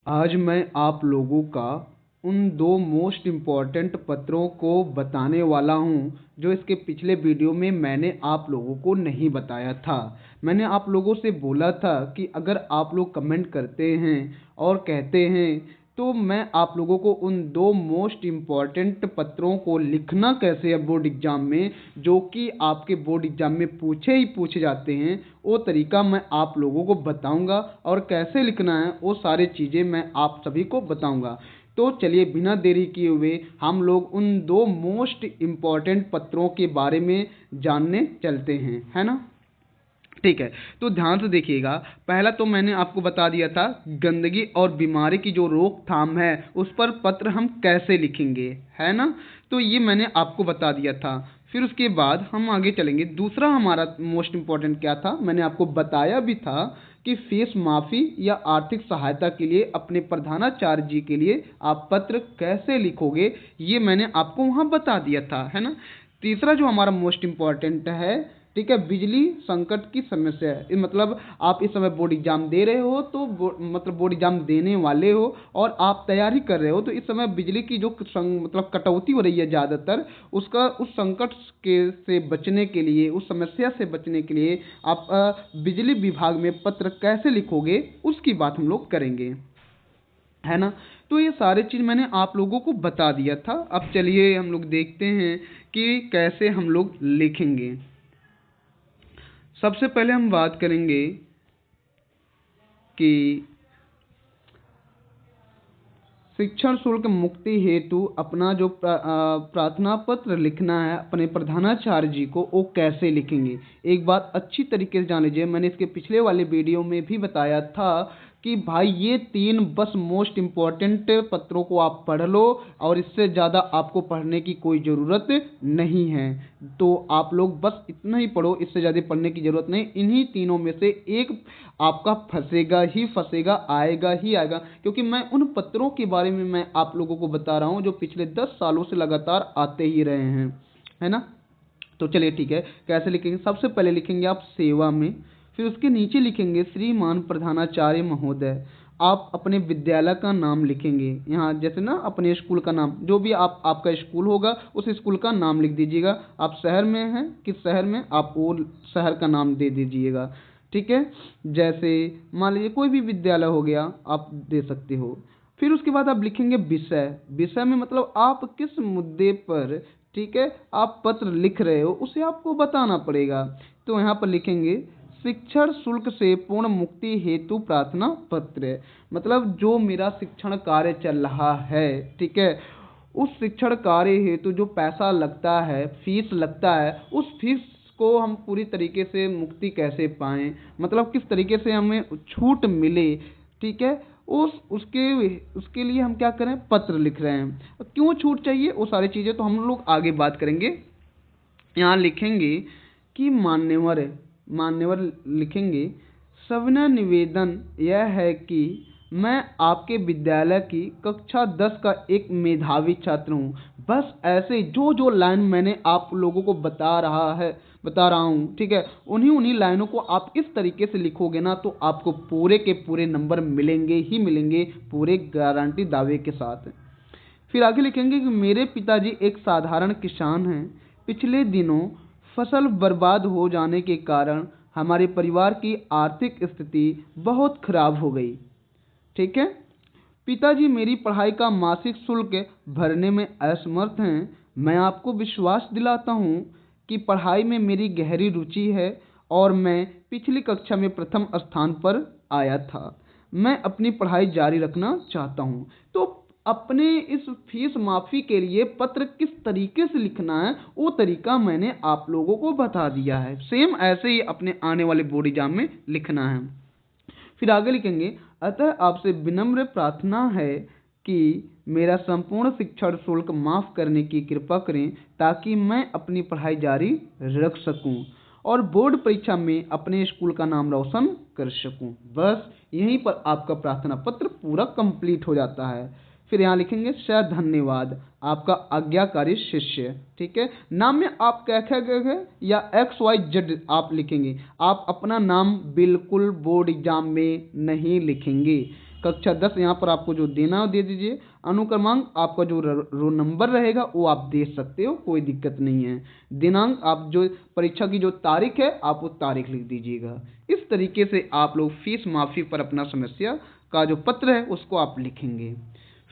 आज मैं आप लोगों का उन दो मोस्ट इम्पॉर्टेंट पत्रों को बताने वाला हूँ जो इसके पिछले वीडियो में मैंने आप लोगों को नहीं बताया था। मैंने आप लोगों से बोला था कि अगर आप लोग कमेंट करते हैं और कहते हैं तो मैं आप लोगों को उन दो मोस्ट इम्पॉर्टेंट पत्रों को लिखना कैसे है बोर्ड एग्ज़ाम में, जो कि आपके बोर्ड एग्ज़ाम में पूछे जाते हैं, वो तरीका मैं आप लोगों को बताऊंगा और कैसे लिखना है वो सारी चीज़ें मैं आप सभी को बताऊंगा। तो चलिए बिना देरी किए हुए हम लोग उन दो मोस्ट इम्पॉर्टेंट पत्रों के बारे में जानने चलते हैं, है ना। ठीक है, तो ध्यान से देखिएगा। पहला तो मैंने आपको बता दिया था गंदगी और बीमारी की जो रोकथाम है उस पर पत्र हम कैसे लिखेंगे, है ना। तो ये मैंने आपको बता दिया था। फिर उसके बाद हम आगे चलेंगे। दूसरा हमारा मोस्ट इम्पॉर्टेंट क्या था, मैंने आपको बताया भी था कि फीस माफ़ी या आर्थिक सहायता के लिए अपने प्रधानाचार्य जी के लिए आप पत्र कैसे लिखोगे, ये मैंने आपको वहाँ बता दिया था, है ना। तीसरा जो हमारा मोस्ट इम्पॉर्टेंट है, ठीक है, बिजली संकट की समस्या है। मतलब आप इस समय बोर्ड एग्जाम दे रहे हो तो मतलब बोर्ड एग्जाम देने वाले हो और आप तैयारी कर रहे हो, तो इस समय बिजली की जो मतलब कटौती हो रही है ज़्यादातर, उसका उस संकट के से बचने के लिए, उस समस्या से बचने के लिए आप बिजली विभाग में पत्र कैसे लिखोगे उसकी बात हम लोग करेंगे, है ना। तो ये सारे चीज़ मैंने आप लोगों को बता दिया था। अब चलिए हम लोग देखते हैं कि कैसे हम लोग लिखेंगे। सबसे पहले हम बात करेंगे कि शिक्षण शुल्क मुक्ति हेतु अपना जो प्रार्थना पत्र लिखना है अपने प्रधानाचार्य जी को, वो कैसे लिखेंगे। एक बात अच्छी तरीके से जान लीजिए, मैंने इसके पिछले वाले वीडियो में भी बताया था कि भाई ये तीन बस मोस्ट इम्पॉर्टेंट पत्रों को आप पढ़ लो और इससे ज़्यादा आपको पढ़ने की कोई ज़रूरत नहीं है। तो आप लोग बस इतना ही पढ़ो, इससे ज़्यादा पढ़ने की ज़रूरत नहीं। इन्हीं तीनों में से एक आपका फंसेगा ही फंसेगा, आएगा ही आएगा, क्योंकि मैं उन पत्रों के बारे में मैं आप लोगों को बता रहा हूँ जो पिछले 10 सालों से लगातार आते ही रहे हैं, है ना। तो चलिए ठीक है, कैसे लिखेंगे। सबसे पहले लिखेंगे आप सेवा में, फिर उसके नीचे लिखेंगे श्रीमान प्रधानाचार्य महोदय। आप अपने विद्यालय का नाम लिखेंगे, यहाँ जैसे ना अपने स्कूल का नाम, जो भी आपका स्कूल होगा उस स्कूल का नाम लिख दीजिएगा। आप शहर में हैं, किस शहर में, आप वो शहर का नाम दे दीजिएगा, ठीक है। जैसे मान लीजिए कोई भी विद्यालय हो गया, आप दे सकते हो। फिर उसके बाद आप लिखेंगे विषय। विषय में मतलब आप किस मुद्दे पर, ठीक है, आप पत्र लिख रहे हो उसे आपको बताना पड़ेगा। तो यहाँ पर लिखेंगे शिक्षण शुल्क से पूर्ण मुक्ति हेतु प्रार्थना पत्र। मतलब जो मेरा शिक्षण कार्य चल रहा है, ठीक है, उस शिक्षण कार्य हेतु जो पैसा लगता है, फीस लगता है, उस फीस को हम पूरी तरीके से मुक्ति कैसे पाएं, मतलब किस तरीके से हमें छूट मिले, ठीक है, उसके लिए हम क्या करें, पत्र लिख रहे हैं। क्यों छूट चाहिए वो सारी चीज़ें तो हम लोग आगे बात करेंगे। यहाँ लिखेंगे कि मान्यवर लिखेंगे सविनय निवेदन यह है कि मैं आपके विद्यालय की कक्षा 10 का एक मेधावी छात्र हूँ। बस ऐसे जो जो लाइन मैंने आप लोगों को बता रहा हूँ, ठीक है, उन्हीं लाइनों को आप इस तरीके से लिखोगे ना तो आपको पूरे के पूरे नंबर मिलेंगे ही मिलेंगे, पूरे गारंटी दावे के साथ। फिर आगे लिखेंगे कि मेरे पिताजी एक साधारण किसान हैं। पिछले दिनों फसल बर्बाद हो जाने के कारण हमारे परिवार की आर्थिक स्थिति बहुत खराब हो गई, ठीक है। पिताजी मेरी पढ़ाई का मासिक शुल्क भरने में असमर्थ हैं। मैं आपको विश्वास दिलाता हूँ कि पढ़ाई में मेरी गहरी रुचि है और मैं पिछली कक्षा में प्रथम स्थान पर आया था। मैं अपनी पढ़ाई जारी रखना चाहता हूँ। तो अपने इस फीस माफ़ी के लिए पत्र किस तरीके से लिखना है वो तरीका मैंने आप लोगों को बता दिया है। सेम ऐसे ही अपने आने वाले बोर्ड एग्जाम में लिखना है। फिर आगे लिखेंगे अतः आपसे विनम्र प्रार्थना है कि मेरा संपूर्ण शिक्षण शुल्क माफ़ करने की कृपा करें ताकि मैं अपनी पढ़ाई जारी रख सकूं और बोर्ड परीक्षा में अपने स्कूल का नाम रोशन कर सकूं। बस यहीं पर आपका प्रार्थना पत्र पूरा कंप्लीट हो जाता है। फिर यहाँ लिखेंगे सर धन्यवाद, आपका आज्ञाकारी शिष्य, ठीक है। नाम में आप क्या या XYZ आप लिखेंगे। आप अपना नाम बिल्कुल बोर्ड एग्जाम में नहीं लिखेंगे, कक्षा 10 यहाँ पर आपको जो देना है दे दीजिए। अनुक्रमांक आपका जो रोल नंबर रहेगा वो आप दे सकते हो, कोई दिक्कत नहीं है। दिनांक आप जो परीक्षा की जो तारीख है आप वो तारीख लिख दीजिएगा। इस तरीके से आप लोग फीस माफ़ी पर अपना समस्या का जो पत्र है उसको आप लिखेंगे।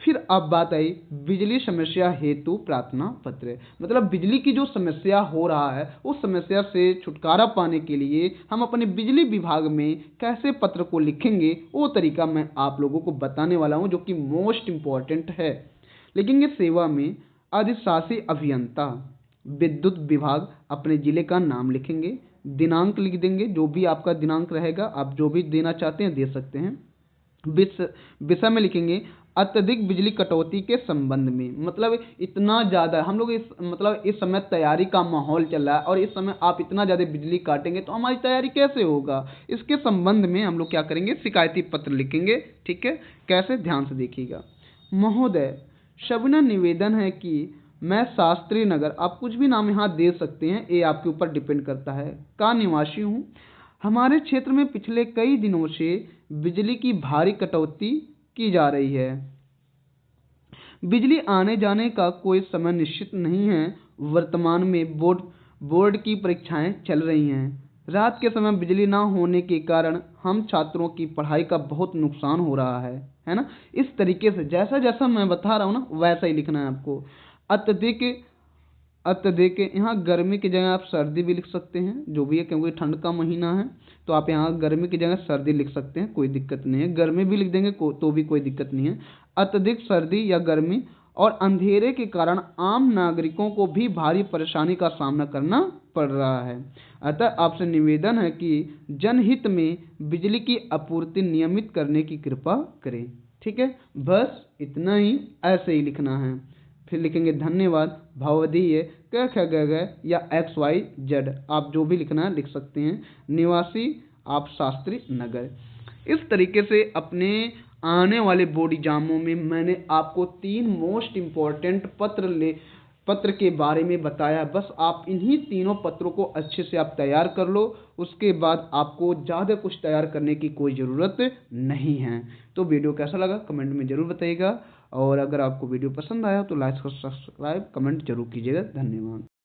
फिर अब बात आई बिजली समस्या हेतु प्रार्थना पत्र, मतलब बिजली की जो समस्या हो रहा है उस समस्या से छुटकारा पाने के लिए हम अपने बिजली विभाग में कैसे पत्र को लिखेंगे वो तरीका मैं आप लोगों को बताने वाला हूँ, जो कि मोस्ट इम्पॉर्टेंट है। लिखेंगे सेवा में अधिशासी अभियंता विद्युत विभाग, अपने जिले का नाम लिखेंगे, दिनांक लिख देंगे, जो भी आपका दिनांक रहेगा आप जो भी देना चाहते हैं दे सकते हैं। विषय में लिखेंगे अत्यधिक बिजली कटौती के संबंध में, मतलब इतना ज़्यादा हम लोग इस समय तैयारी का माहौल चल रहा है और इस समय आप इतना ज़्यादा बिजली काटेंगे तो हमारी तैयारी कैसे होगा, इसके संबंध में हम लोग क्या करेंगे, शिकायती पत्र लिखेंगे। ठीक है, कैसे, ध्यान से देखिएगा। महोदय, सविनय निवेदन है कि मैं शास्त्री नगर, आप कुछ भी नाम यहाँ दे सकते हैं, ये आपके ऊपर डिपेंड करता है, का निवासी हूँ। हमारे क्षेत्र में पिछले कई दिनों से बिजली की भारी कटौती की जा रही है। बिजली आने जाने का कोई समय निश्चित नहीं है। वर्तमान में बोर्ड की परीक्षाएं चल रही हैं। रात के समय बिजली ना होने के कारण हम छात्रों की पढ़ाई का बहुत नुकसान हो रहा है ना। इस तरीके से जैसा जैसा मैं बता रहा हूँ ना वैसा ही लिखना है आपको। अत्यधिक अत्यधिक, यहाँ गर्मी की जगह आप सर्दी भी लिख सकते हैं, जो भी है, क्योंकि ठंड का महीना है तो आप यहाँ गर्मी की जगह सर्दी लिख सकते हैं, कोई दिक्कत नहीं है। गर्मी भी लिख देंगे तो भी कोई दिक्कत नहीं है। अत्यधिक सर्दी या गर्मी और अंधेरे के कारण आम नागरिकों को भी भारी परेशानी का सामना करना पड़ रहा है। अतः आपसे निवेदन है कि जनहित में बिजली की आपूर्ति नियमित करने की कृपा करें। ठीक है, बस इतना ही, ऐसे ही लिखना है। फिर लिखेंगे धन्यवाद भवदीय क ख ग घ या XYZ, आप जो भी लिखना है लिख सकते हैं। निवासी आप शास्त्री नगर। इस तरीके से अपने आने वाले बोर्ड एग्जामों में मैंने आपको 3 मोस्ट इम्पॉर्टेंट पत्र के बारे में बताया। बस आप इन्हीं तीनों पत्रों को अच्छे से आप तैयार कर लो, उसके बाद आपको ज़्यादा कुछ तैयार करने की कोई ज़रूरत नहीं है। तो वीडियो कैसा लगा कमेंट में ज़रूर बताइएगा, और अगर आपको वीडियो पसंद आया तो लाइक और सब्सक्राइब कमेंट जरूर कीजिएगा। धन्यवाद।